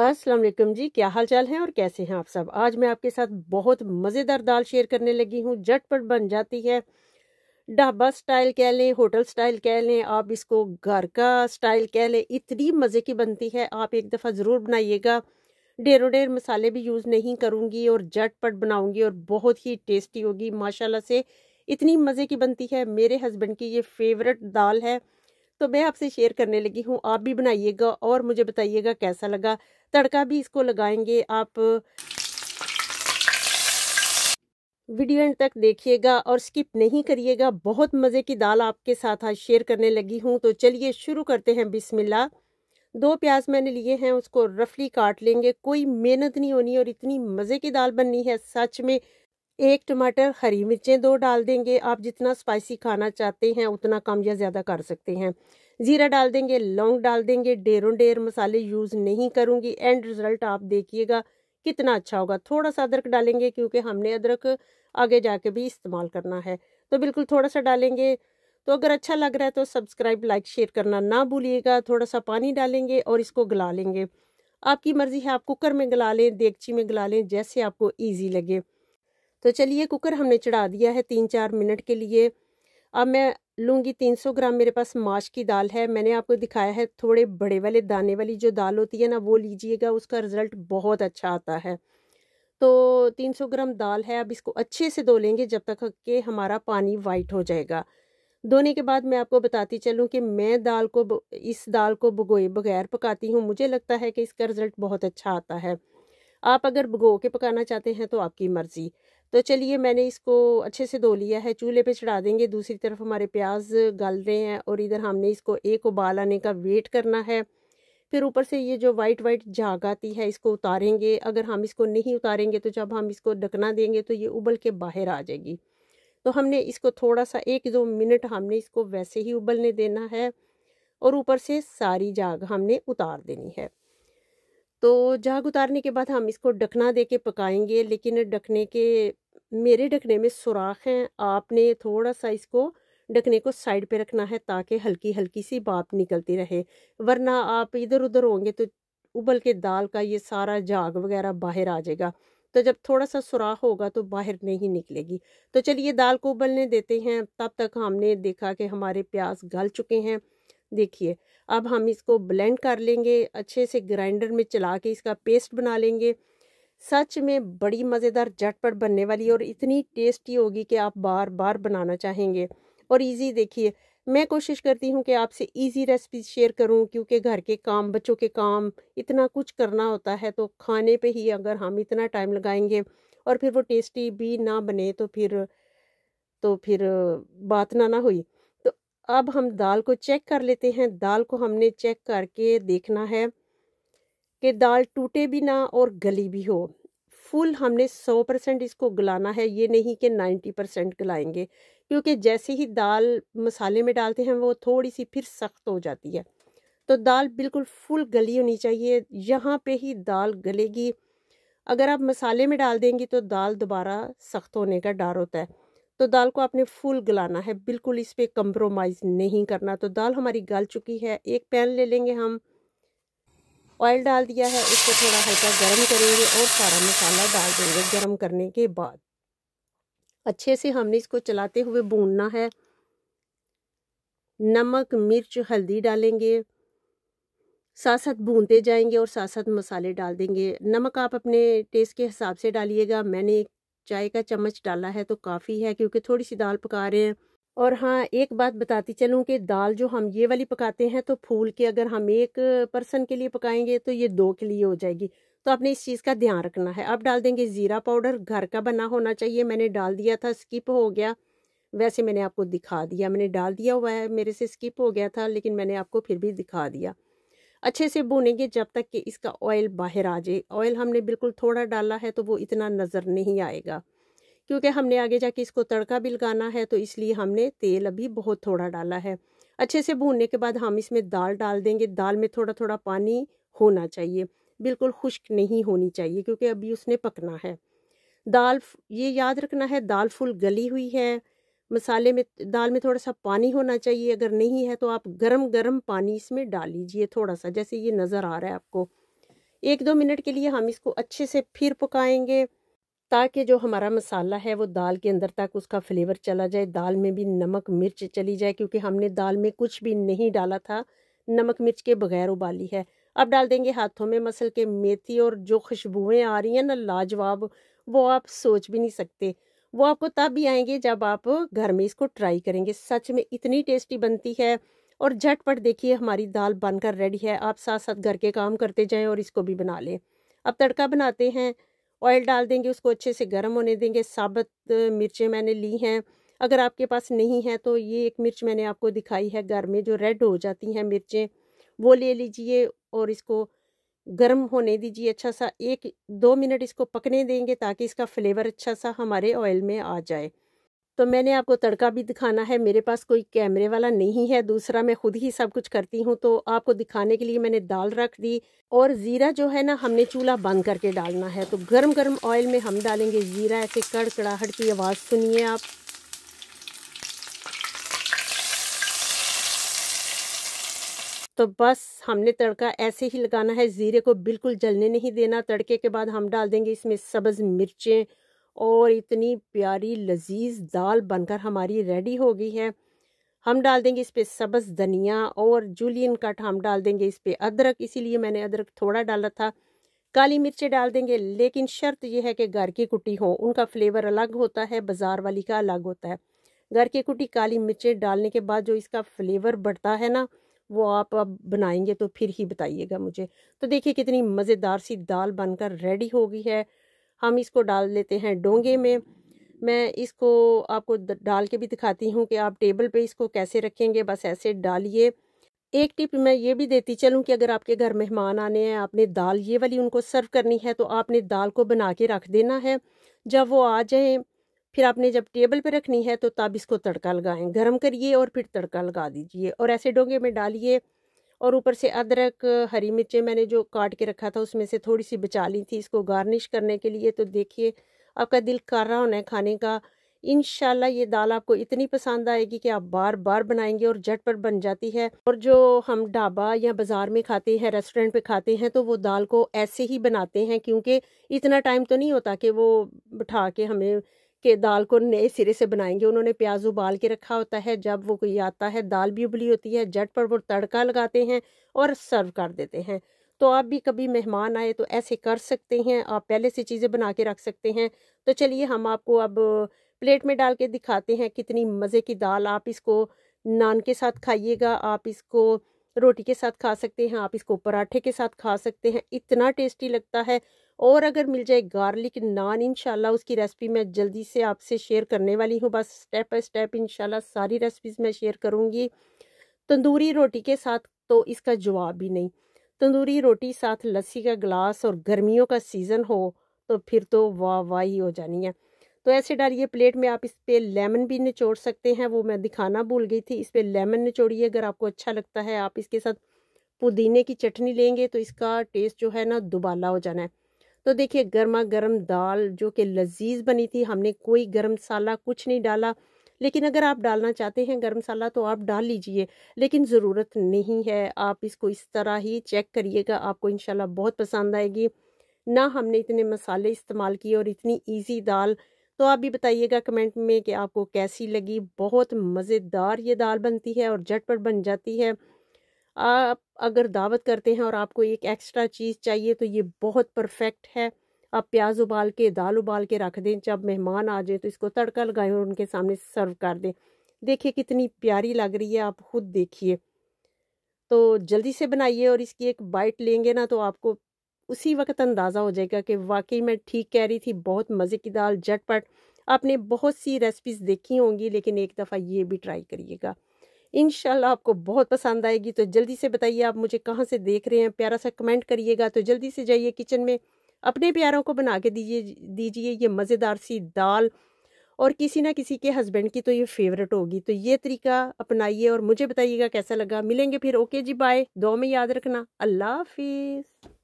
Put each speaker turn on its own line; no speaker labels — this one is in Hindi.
अस्सलाम वालेकुम जी, क्या हाल चाल है और कैसे हैं आप सब। आज मैं आपके साथ बहुत मज़ेदार दाल शेयर करने लगी हूँ। झटपट बन जाती है। ढाबा स्टाइल कह लें, होटल स्टाइल कह लें, आप इसको घर का स्टाइल कह लें, इतनी मज़े की बनती है। आप एक दफ़ा ज़रूर बनाइएगा। ढेरों ढेर मसाले भी यूज़ नहीं करूँगी और झटपट बनाऊँगी और बहुत ही टेस्टी होगी माशाल्लाह से। इतनी मज़े की बनती है। मेरे हस्बैंड की ये फेवरेट दाल है, तो मैं आपसे शेयर करने लगी हूँ। आप भी बनाइएगा और मुझे बताइएगा कैसा लगा। तड़का भी इसको लगाएंगे आप। वीडियो एंड तक देखिएगा और स्किप नहीं करिएगा। बहुत मज़े की दाल आपके साथ आज शेयर करने लगी हूँ, तो चलिए शुरू करते हैं। बिस्मिल्लाह। 2 प्याज मैंने लिए हैं, उसको रफली काट लेंगे। कोई मेहनत नहीं होनी और इतनी मज़े की दाल बननी है सच में। 1 टमाटर, हरी मिर्चें 2 डाल देंगे। आप जितना स्पाइसी खाना चाहते हैं उतना कम या ज़्यादा कर सकते हैं। ज़ीरा डाल देंगे, लौंग डाल देंगे। ढेरों ढेर मसाले यूज़ नहीं करूँगी। एंड रिज़ल्ट आप देखिएगा कितना अच्छा होगा। थोड़ा सा अदरक डालेंगे क्योंकि हमने अदरक आगे जाके भी इस्तेमाल करना है, तो बिल्कुल थोड़ा सा डालेंगे। तो अगर अच्छा लग रहा है तो सब्सक्राइब, लाइक, शेयर करना ना भूलिएगा। थोड़ा सा पानी डालेंगे और इसको गला लेंगे। आपकी मर्ज़ी है, आप कुकर में गला लें, देगची में गला लें, जैसे आपको ईजी लगे। तो चलिए, कुकर हमने चढ़ा दिया है 3-4 मिनट के लिए। अब मैं लूँगी 300 ग्राम, मेरे पास माश की दाल है। मैंने आपको दिखाया है थोड़े बड़े वाले दाने वाली जो दाल होती है ना, वो लीजिएगा, उसका रिज़ल्ट बहुत अच्छा आता है। तो 300 ग्राम दाल है। अब इसको अच्छे से धो लेंगे जब तक कि हमारा पानी वाइट हो जाएगा। धोने के बाद मैं आपको बताती चलूँ कि मैं इस दाल को भिगोए बगैर पकाती हूँ। मुझे लगता है कि इसका रिज़ल्ट बहुत अच्छा आता है। आप अगर भिगो के पकाना चाहते हैं तो आपकी मर्ज़ी। तो चलिए, मैंने इसको अच्छे से धो लिया है, चूल्हे पे चढ़ा देंगे। दूसरी तरफ हमारे प्याज गल रहे हैं और इधर हमने इसको एक उबाल आने का वेट करना है। फिर ऊपर से ये जो वाइट वाइट झाग आती है इसको उतारेंगे। अगर हम इसको नहीं उतारेंगे तो जब हम इसको ढकना देंगे तो ये उबल के बाहर आ जाएगी। तो हमने इसको थोड़ा सा 1-2 मिनट हमने इसको वैसे ही उबलने देना है और ऊपर से सारी झाग हमने उतार देनी है। तो झाग उतारने के बाद हम इसको ढकना दे के पकाएंगे। लेकिन मेरे ढकने में सुराख हैं। आपने थोड़ा सा इसको ढकने को साइड पे रखना है ताकि हल्की हल्की सी भाप निकलती रहे, वरना आप इधर उधर होंगे तो उबल के दाल का ये सारा झाग वगैरह बाहर आ जाएगा। तो जब थोड़ा सा सुराख होगा तो बाहर नहीं निकलेगी। तो चलिए, दाल को उबलने देते हैं। तब तक हमने देखा कि हमारे प्याज गल चुके हैं। देखिए, अब हम इसको ब्लेंड कर लेंगे, अच्छे से ग्राइंडर में चला के इसका पेस्ट बना लेंगे। सच में बड़ी मज़ेदार झटपट बनने वाली और इतनी टेस्टी होगी कि आप बार बार बनाना चाहेंगे। और इजी, देखिए, मैं कोशिश करती हूँ कि आपसे इजी रेसिपी शेयर करूँ क्योंकि घर के काम, बच्चों के काम, इतना कुछ करना होता है। तो खाने पे ही अगर हम इतना टाइम लगाएंगे और फिर वो टेस्टी भी ना बने तो फिर बात ना हुई। तो अब हम दाल को चेक कर लेते हैं। दाल को हमने चेक करके देखना है कि दाल टूटे भी ना और गली भी हो। फुल हमने 100% इसको गलाना है, ये नहीं कि 90% गलाएंगे, क्योंकि जैसे ही दाल मसाले में डालते हैं वो थोड़ी सी फिर सख्त हो जाती है। तो दाल बिल्कुल फुल गली होनी चाहिए, यहाँ पे ही दाल गलेगी। अगर आप मसाले में डाल देंगी तो दाल दोबारा सख्त होने का डर होता है। तो दाल को आपने फुल गलाना है, बिल्कुल इस पे कंप्रोमाइज़ नहीं करना। तो दाल हमारी गल चुकी है। एक पैन ले लेंगे हम, ऑयल डाल दिया है, इसको थोड़ा हल्का गर्म करेंगे और सारा मसाला डाल देंगे। गर्म करने के बाद अच्छे से हमने इसको चलाते हुए भूनना है। नमक, मिर्च, हल्दी डालेंगे, साथ साथ भूनते जाएंगे और साथ साथ मसाले डाल देंगे। नमक आप अपने टेस्ट के हिसाब से डालिएगा। मैंने 1 चाय का चम्मच डाला है तो काफ़ी है, क्योंकि थोड़ी सी दाल पका रहे हैं। और हाँ, एक बात बताती चलूँ कि दाल जो हम ये वाली पकाते हैं तो फूल के, अगर हम 1 पर्सन के लिए पकाएंगे तो ये 2 के लिए हो जाएगी। तो आपने इस चीज़ का ध्यान रखना है। अब डाल देंगे ज़ीरा पाउडर, घर का बना होना चाहिए। मैंने डाल दिया था, स्किप हो गया। वैसे मैंने आपको दिखा दिया, मैंने डाल दिया हुआ है, मेरे से स्किप हो गया था, लेकिन मैंने आपको फिर भी दिखा दिया। अच्छे से भूनेंगे जब तक कि इसका ऑयल बाहर आ जाए। ऑयल हमने बिल्कुल थोड़ा डाला है तो वो इतना नज़र नहीं आएगा, क्योंकि हमने आगे जाके इसको तड़का भी लगाना है, तो इसलिए हमने तेल अभी बहुत थोड़ा डाला है। अच्छे से भूनने के बाद हम इसमें दाल डाल देंगे। दाल में थोड़ा थोड़ा पानी होना चाहिए, बिल्कुल खुश्क नहीं होनी चाहिए, क्योंकि अभी उसने पकना है। ये याद रखना है, दाल फुल गली हुई है। दाल में थोड़ा सा पानी होना चाहिए। अगर नहीं है तो आप गरम गरम पानी इसमें डाल लीजिए थोड़ा सा, जैसे ये नज़र आ रहा है आपको। 1-2 मिनट के लिए हम इसको अच्छे से फिर पकाएंगे, ताकि जो हमारा मसाला है वो दाल के अंदर तक उसका फ्लेवर चला जाए, दाल में भी नमक मिर्च चली जाए, क्योंकि हमने दाल में कुछ भी नहीं डाला था, नमक मिर्च के बगैर उबाली है। अब डाल देंगे हाथों में मसल के मेथी, और जो खुशबुएं आ रही हैं ना लाजवाब, वो आप सोच भी नहीं सकते। वो आपको तब भी आएंगे जब आप घर में इसको ट्राई करेंगे। सच में इतनी टेस्टी बनती है। और झटपट देखिए हमारी दाल बनकर रेडी है। आप साथ साथ घर के काम करते जाएं और इसको भी बना लें। अब तड़का बनाते हैं। ऑयल डाल देंगे, उसको अच्छे से गर्म होने देंगे। साबुत मिर्चें मैंने ली हैं, अगर आपके पास नहीं है तो ये एक मिर्च मैंने आपको दिखाई है घर में जो रेड हो जाती हैं मिर्चें, वो ले लीजिए और इसको गर्म होने दीजिए अच्छा सा। 1-2 मिनट इसको पकने देंगे ताकि इसका फ्लेवर अच्छा सा हमारे ऑयल में आ जाए। तो मैंने आपको तड़का भी दिखाना है, मेरे पास कोई कैमरे वाला नहीं है, दूसरा मैं खुद ही सब कुछ करती हूँ, तो आपको दिखाने के लिए मैंने दाल रख दी। और ज़ीरा जो है ना, हमने चूल्हा बंद करके डालना है। तो गरम गरम ऑयल में हम डालेंगे ज़ीरा। ऐसे कड़कड़ाहट की आवाज़ सुनिए आप। तो बस हमने तड़का ऐसे ही लगाना है, ज़ीरे को बिल्कुल जलने नहीं देना। तड़के के बाद हम डाल देंगे इसमें सब्ज़ मिर्चें, और इतनी प्यारी लजीज दाल बनकर हमारी रेडी हो गई है। हम डाल देंगे इस पे सब्ज़ धनिया, और जूलियन कट हम डाल देंगे इस पे अदरक, इसीलिए मैंने अदरक थोड़ा डाला था। काली मिर्चें डाल देंगे, लेकिन शर्त यह है कि घर की कुटी हो, उनका फ्लेवर अलग होता है, बाज़ार वाली का अलग होता है। घर की कुटी काली मिर्चें डालने के बाद जो इसका फ्लेवर बढ़ता है ना, वो आप अब बनाएंगे तो फिर ही बताइएगा मुझे। तो देखिए कितनी मज़ेदार सी दाल बनकर रेडी हो गई है। हम इसको डाल लेते हैं डोंगे में। मैं इसको आपको डाल के भी दिखाती हूँ कि आप टेबल पे इसको कैसे रखेंगे। बस ऐसे डालिए। एक टिप मैं ये भी देती चलूँ कि अगर आपके घर मेहमान आने हैं, आपने दाल ये वाली उनको सर्व करनी है, तो आपने दाल को बना के रख देना है। जब वो आ जाए, फिर आपने जब टेबल पे रखनी है तो तब इसको तड़का लगाएं, गरम करिए और फिर तड़का लगा दीजिए, और ऐसे डोंगे में डालिए। और ऊपर से अदरक, हरी मिर्चें मैंने जो काट के रखा था उसमें से थोड़ी सी बचा ली थी इसको गार्निश करने के लिए। तो देखिए आपका दिल कर रहा होना है खाने का। इंशाल्लाह ये दाल आपको इतनी पसंद आएगी कि आप बार बार बनाएंगे, और झटपट बन जाती है। और जो हम ढाबा या बाज़ार में खाते हैं, रेस्टोरेंट पे खाते हैं, तो वो दाल को ऐसे ही बनाते हैं, क्योंकि इतना टाइम तो नहीं होता कि वो बिठा के हमें कि दाल को नए सिरे से बनाएंगे। उन्होंने प्याज उबाल के रखा होता है, जब वो कोई आता है दाल भी उबली होती है, झटपट वो तड़का लगाते हैं और सर्व कर देते हैं। तो आप भी कभी मेहमान आए तो ऐसे कर सकते हैं, आप पहले से चीज़ें बना के रख सकते हैं। तो चलिए हम आपको अब प्लेट में डाल के दिखाते हैं कितनी मज़े की दाल। आप इसको नान के साथ खाइएगा, आप इसको रोटी के साथ खा सकते हैं, आप इसको पराठे के साथ खा सकते हैं, इतना टेस्टी लगता है। और अगर मिल जाए गार्लिक नान, इंशाल्लाह उसकी रेसिपी मैं जल्दी से आपसे शेयर करने वाली हूँ। बस स्टेप बाय स्टेप इंशाल्लाह सारी रेसिपीज़ मैं शेयर करूँगी। तंदूरी रोटी के साथ तो इसका जवाब ही नहीं। तंदूरी रोटी साथ लस्सी का गिलास, और गर्मियों का सीज़न हो तो फिर तो वाह वाह ही हो जानी है। तो ऐसे डालिए प्लेट में। आप इस पे लेमन भी निचोड़ सकते हैं, वो मैं दिखाना भूल गई थी। इस पे लेमन निचोड़िए अगर आपको अच्छा लगता है। आप इसके साथ पुदीने की चटनी लेंगे तो इसका टेस्ट जो है ना दुबाला हो जाना है। तो देखिए गर्मा गर्म दाल जो कि लजीज बनी थी, हमने कोई गरम मसाला कुछ नहीं डाला। लेकिन अगर आप डालना चाहते हैं गरम मसाला तो आप डाल लीजिए, लेकिन ज़रूरत नहीं है। आप इसको इस तरह ही चेक करिएगा, आपको इंशाल्लाह बहुत पसंद आएगी। ना हमने इतने मसाले इस्तेमाल किए और इतनी इजी दाल। तो आप भी बताइएगा कमेंट में कि आपको कैसी लगी। बहुत मज़ेदार ये दाल बनती है और झटपट बन जाती है। आप अगर दावत करते हैं और आपको एक एक्स्ट्रा चीज़ चाहिए तो ये बहुत परफेक्ट है। आप प्याज उबाल के, दाल उबाल के रख दें, जब मेहमान आ जाए तो इसको तड़का लगाएं और उनके सामने सर्व कर दें। देखिए कितनी प्यारी लग रही है, आप खुद देखिए। तो जल्दी से बनाइए, और इसकी एक बाइट लेंगे ना तो आपको उसी वक्त अंदाज़ा हो जाएगा कि वाकई मैं ठीक कह रही थी। बहुत मज़े की दाल, झटपट। आपने बहुत सी रेसिपीज़ देखी होंगी, लेकिन एक दफ़ा ये भी ट्राई करिएगा, इंशाल्लाह आपको बहुत पसंद आएगी। तो जल्दी से बताइए आप मुझे कहाँ से देख रहे हैं, प्यारा सा कमेंट करिएगा। तो जल्दी से जाइए किचन में, अपने प्यारों को बना के दीजिए ये मज़ेदार सी दाल। और किसी ना किसी के हस्बैंड की तो ये फेवरेट होगी। तो ये तरीका अपनाइए और मुझे बताइएगा कैसा लगा। मिलेंगे फिर। ओके जी, बाय। दुआ में याद रखना। अल्लाह हाफिज़।